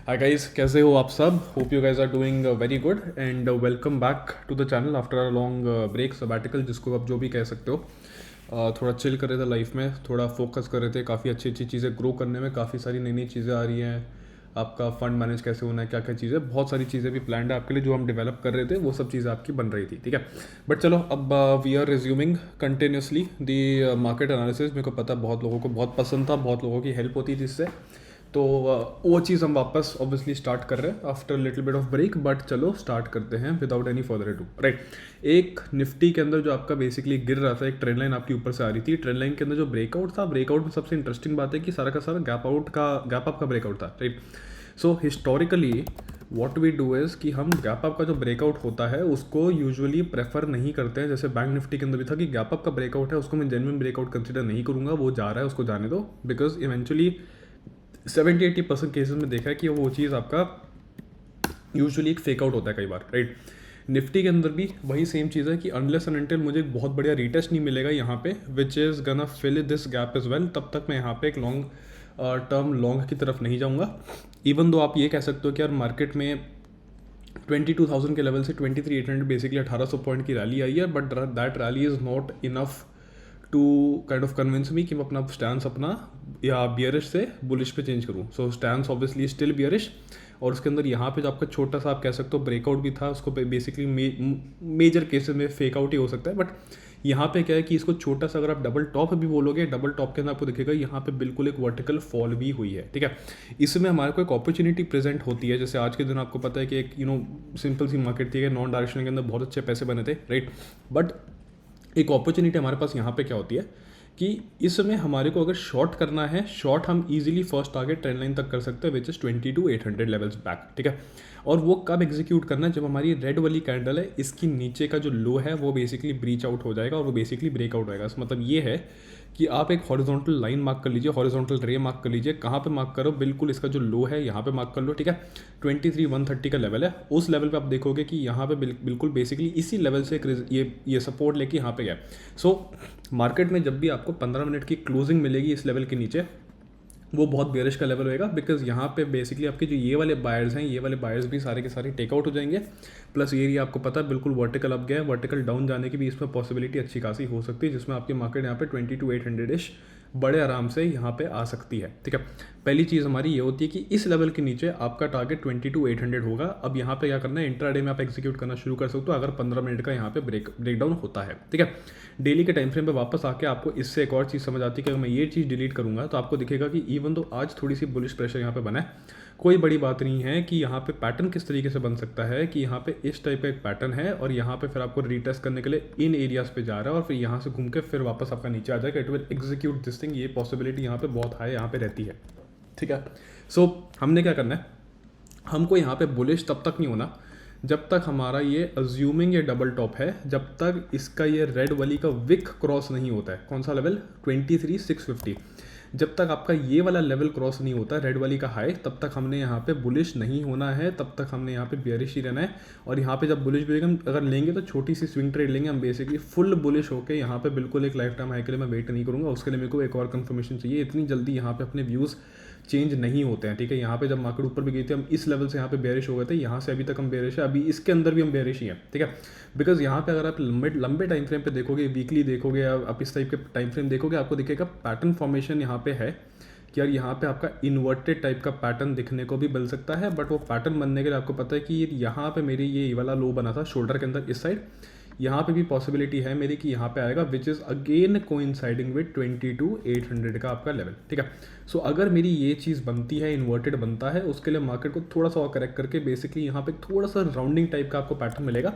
Hi guys, कैसे हो आप सब? Hope you guys are doing very good and welcome back to the channel after a long break sabbatical, जिसको आप जो भी कह सकते हो। थोड़ा चिल कर रहे थे लाइफ में, थोड़ा फोकस कर रहे थे, काफ़ी अच्छी अच्छी चीज़ें ग्रो करने में, काफ़ी सारी नई नई चीज़ें आ रही हैं। आपका फंड मैनेज कैसे होना है, क्या क्या चीज़ें, बहुत सारी चीज़ें भी प्लान्ड है आपके लिए जो हम डेवलप कर रहे थे, वो सब चीज़ें आपकी बन रही थी, ठीक है। बट चलो, अब we are resuming continuously the market analysis. मेरे को पता है बहुत लोगों को बहुत पसंद था, बहुत लोगों की हेल्प होती थी इससे। तो वो चीज़ हम वापस ऑब्वियसली स्टार्ट कर रहे हैं after little bit of break. But चलो स्टार्ट करते हैं without any further do, right. एक निफ्टी के अंदर जो आपका बेसिकली गिर रहा था, एक ट्रेंड लाइन आपकी ऊपर से आ रही थी। ट्रेंड लाइन के अंदर जो ब्रेकआउट था, ब्रेकआउट में सबसे इंटरेस्टिंग बात है कि सारा का सारा गैप अप का ब्रेकआउट था, right. So historically what we do is कि हम गैप अप का जो ब्रेकआउट होता है उसको यूजुअली प्रेफर नहीं करते हैं। जैसे बैंक निफ्टी के अंदर भी था कि गैप अप का ब्रेकआउट है, उसको मैं जेन्युइन ब्रेकआउट कंसिडर नहीं करूंगा, वो जा रहा है उसको जाने दो। बिकॉज इवेंचुअली 70-80% केसेस में देखा है कि वो चीज़ आपका यूजुअली एक फेक आउट होता है कई बार, राइट। निफ्टी के अंदर भी वही सेम चीज़ है कि अनलेस एंड अनटिल मुझे एक बहुत बढ़िया रीटेस्ट नहीं मिलेगा यहाँ पे which is gonna fill this gap as well, तब तक मैं यहाँ पे एक लॉन्ग टर्म लॉन्ग की तरफ नहीं जाऊँगा। इवन दो आप ये कह सकते हो कि यार मार्केट में 22,000 के लेवल से 23,800 बेसिकली 1800 पॉइंट की रैली आई है, but that rally is not enough to kind of convince me कि मैं अपना स्टैंड अपना या बियरिश से बुलिश पे चेंज करूँ। So stand obviously still bearish. और उसके अंदर यहाँ पे जो आपका छोटा सा आप कह सकते हो ब्रेकआउट भी था, उसको बेसिकली मेजर केसेस में फेक आउट ही हो सकता है। बट यहाँ पे क्या है कि इसको छोटा सा अगर आप डबल टॉप भी बोलोगे, डबल टॉप के अंदर आपको दिखेगा यहाँ पे बिल्कुल एक वर्टिकल फॉल भी हुई है, ठीक है। इसमें हमारे को एक अपॉर्चुनिटी प्रेजेंट होती है। जैसे आज के दिन आपको पता है कि एक सिंपल सी मार्केट थी, नॉन डायरेक्शनल के अंदर बहुत अच्छे पैसे बने थे, राइट। बट एक अपॉर्चुनिटी हमारे पास यहाँ पे क्या होती है कि इसमें हमारे को अगर शॉर्ट करना है, शॉर्ट हम easily first target trend line तक कर सकते हैं विच इज़ 22,800 लेवल्स बैक, ठीक है। और वो कब एग्जीक्यूट करना है? जब हमारी रेड वाली कैंडल है, इसकी नीचे का जो लो है वो बेसिकली ब्रीच आउट हो जाएगा और वो बेसिकली ब्रेकआउट होएगा। इसका मतलब ये है कि आप एक हॉरिजॉन्टल लाइन मार्क कर लीजिए, हॉरिजॉन्टल रे मार्क कर लीजिए। कहाँ पे मार्क करो? बिल्कुल इसका जो लो है यहाँ पे मार्क कर लो, ठीक है। 23,130 का लेवल है, उस लेवल पे आप देखोगे कि यहाँ पे बिल्कुल बेसिकली इसी लेवल से एक ये सपोर्ट लेके यहाँ पे गया। सो मार्केट में जब भी आपको 15 मिनट की क्लोजिंग मिलेगी इस लेवल के नीचे, वो बहुत बेरिश का लेवल होएगा। बिकॉज यहाँ पे बेसिकली आपके जो ये वाले बायर्स हैं, ये वाले बायर्स भी सारे के सारे टेकआउट हो जाएंगे। प्लस ये एरिया आपको पता है बिल्कुल वर्टिकल अप गया है, वर्टिकल डाउन जाने की भी इसमें पॉसिबिलिटी अच्छी खासी हो सकती है, जिसमें आपकी मार्केट यहाँ पे 22,800 इश बड़े आराम से यहाँ पे आ सकती है, ठीक है। पहली चीज़ हमारी ये होती है कि इस लेवल के नीचे आपका टारगेट 22,800 होगा। अब यहाँ पे क्या करना है, इंट्राडे में आप एग्जीक्यूट करना शुरू कर सकते हो अगर 15 मिनट का यहाँ पे ब्रेकडाउन होता है, ठीक है। डेली के टाइम फ्रेम पे वापस आके आपको इससे एक और चीज़ समझ आती है कि अगर मैं ये चीज़ डिलीट करूँगा तो आपको दिखेगा कि इवन तो आज थोड़ी सी बुलिश प्रेशर यहाँ पे बना है, कोई बड़ी बात नहीं है कि यहाँ पे पैटर्न किस तरीके से बन सकता है कि यहाँ पे इस टाइप का एक पैटर्न है और यहाँ पे फिर आपको रीटेस्ट करने के लिए इन एरियाज पे जा रहा है और फिर यहाँ से घूम के फिर वापस आपका नीचे आ जाएगा। It will execute this thing, ये पॉसिबिलिटी यहाँ पे बहुत हाई यहाँ पे रहती है, ठीक है। सो हमने क्या करना है, हमको यहाँ पे बुलिश तब तक नहीं होना जब तक हमारा ये अज्यूमिंग ये डबल टॉप है, जब तक इसका ये रेड वाली का विक क्रॉस नहीं होता है। कौन सा लेवल? 23,650। जब तक आपका ये वाला लेवल क्रॉस नहीं होता रेड वाली का हाई, तब तक हमने यहाँ पे बुलिश नहीं होना है, तब तक हमने यहाँ पे बेयरिश ही रहना है। और यहाँ पे जब बुलिश भी अगर लेंगे तो छोटी सी स्विंग ट्रेड लेंगे हम, बेसिकली फुल बुलिश होकर यहाँ पे बिल्कुल एक लाइफ टाइम हाई के लिए मैं वेट नहीं करूँगा। उसके लिए मेरे को एक और कंफर्मेशन चाहिए। इतनी जल्दी यहाँ पे अपने व्यूज़ चेंज नहीं होते हैं, ठीक है। यहाँ पे जब मार्केट ऊपर भी गई थी, हम इस लेवल से यहाँ पे बेरिश हो गए थे, यहाँ से अभी तक हम बेरिश है, अभी इसके अंदर भी हम बेरिश ही हैं, ठीक है। बिकॉज यहाँ पे अगर आप लंबे टाइम फ्रेम पे देखोगे, वीकली देखोगे या आप इस टाइप के टाइम फ्रेम देखोगे, आपको दिखेगा पैटर्न फॉर्मेशन यहाँ पे है कि यार यहाँ पे आपका इन्वर्टेड टाइप का पैटर्न दिखने को भी मिल सकता है। बट वो पैटर्न बनने के लिए आपको पता है कि यहाँ पे मेरी ये वाला लो बना था शोल्डर के अंदर इस साइड, यहाँ पे भी पॉसिबिलिटी है मेरी कि यहाँ पे आएगा which is again coinciding with 22,800 का आपका लेवल, ठीक है। सो अगर मेरी ये चीज़ बनती है, इन्वर्टेड बनता है, उसके लिए मार्केट को थोड़ा सा और करेक्ट करके बेसिकली यहाँ पे थोड़ा सा राउंडिंग टाइप का आपको पैटर्न मिलेगा।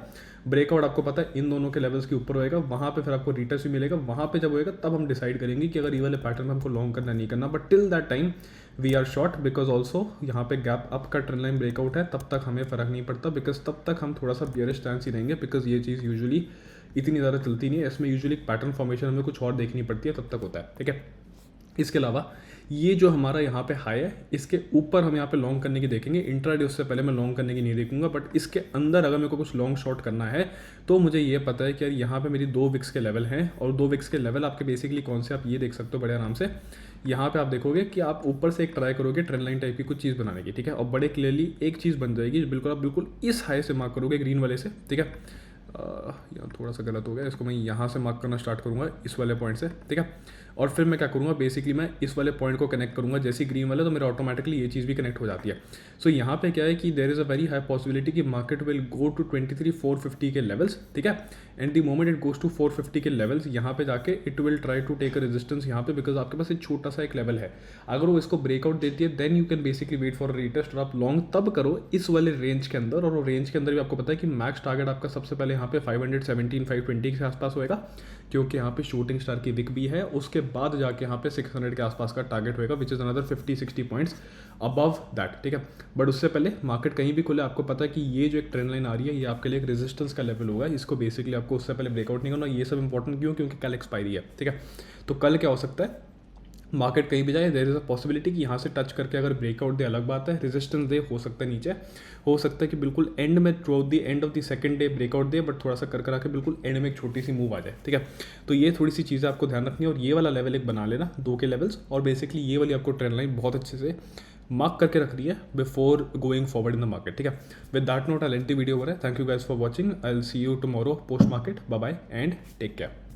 ब्रेकआउट आपको पता है इन दोनों के लेवल्स के ऊपर होएगा, वहाँ पे फिर आपको रिटेस्ट भी मिलेगा। वहाँ पे जब होएगा तब हम डिसाइड करेंगे कि अगर ये वाले पैटर्न में हमको लॉन्ग करना नहीं करना। But till that time we are short because also यहाँ पे गैप अप का ट्रेंड लाइन ब्रेकआउट है, तब तक हमें फ़र्क नहीं पड़ता बिकॉज तब तक हम थोड़ा सा बियरिश स्टैंस ही रहेंगे। बिकॉज ये चीज़ यूजुअली इतनी ज़्यादा चलती नहीं है, इसमें यूजुअली पैटर्न फॉर्मेशन हमें कुछ और देखनी पड़ती है, तब तक होता है, ठीक है। इसके अलावा ये जो हमारा यहाँ पे हाई है, इसके ऊपर हम यहाँ पे लॉन्ग करने की देखेंगे। इंट्राडे उससे पहले मैं लॉन्ग करने की नहीं देखूंगा, बट इसके अंदर अगर मेरे को कुछ लॉन्ग शॉट करना है तो मुझे ये पता है कि यार यहाँ पे मेरी 2 विक्स के लेवल हैं, और 2 विक्स के लेवल आपके बेसिकली कौन से, आप ये देख सकते हो बड़े आराम से। यहाँ पे आप देखोगे कि आप ऊपर से एक ट्राई करोगे ट्रेंड लाइन टाइप की कुछ चीज़ बनाने की, ठीक है, और बड़े क्लियरली एक चीज़ बन जाएगी, बिल्कुल आप बिल्कुल इस हाई से मार्क करोगे ग्रीन वाले से, ठीक है। यहाँ थोड़ा सा गलत हो गया, इसको मैं यहाँ से मार्क करना स्टार्ट करूँगा इस वाले पॉइंट से, ठीक है। और फिर मैं क्या करूँगा, बेसिकली मैं इस वाले पॉइंट को कनेक्ट करूँगा जैसे ग्रीन वाले, तो मेरा ऑटोमेटिकली ये चीज़ भी कनेक्ट हो जाती है। सो यहाँ पे क्या है कि there is a very high possibility कि मार्केट विल गो टू 23,450 के लेवल्स, ठीक है। And the moment it goes to 450 के लेवल्स, यहाँ पे जाके it will try to take a resistance यहाँ पे, बिकॉज आपके पास एक छोटा सा एक लेवल है। अगर वो इसको ब्रेकआउट देती है then you can basically wait for retest, और आप लॉन्ग तब करो इस वाले रेंज के अंदर। और रेंज के अंदर भी आपको पता है कि मैक्स टारगेट आपका सबसे पहले यहाँ पे 517 520 के आसपास होएगा, क्योंकि यहाँ पे शूटिंग स्टार की विक भी है। उसके बाद जाके यहाँ पे 600 के आसपास का टारगेट होएगा, which is another 50-60 points above that, ठीक है। बट उससे पहले मार्केट कहीं भी खुले, आपको पता है कि ये जो एक ट्रेंड लाइन आ रही है ये आपके लिए एक रेजिस्टेंस का लेवल होगा, इसको बेसिकली आपको उससे पहले ब्रेकआउट नहीं करना। ये सब इंपॉर्टेंट क्यों, क्योंकि कल एक्सपायरी है, ठीक है। तो कल क्या हो सकता है, मार्केट कहीं भी जाए, देयर इज़ अ पॉसिबिलिटी कि यहाँ से टच करके अगर ब्रेकआउट दे अलग बात है, रेजिस्टेंस दे हो सकता है नीचे, हो सकता है कि बिल्कुल एंड में through the end of the second day breakout they, but थोड़ा सा कर करा के बिल्कुल एंड में एक छोटी सी मूव आ जाए, ठीक है। तो ये थोड़ी सी चीज़ें आपको ध्यान रखनी है, और ये वाला लेवल एक बना लेना, 2 के लेवल्स, और बेसिकली ये वाली आपको ट्रेंड लाइन बहुत अच्छे से मार्क करके रखनी है before going forward in the market, ठीक है। With that note I end the video over है। Thank you guys for watching, I will see you tomorrow post market. Bye bye and take care.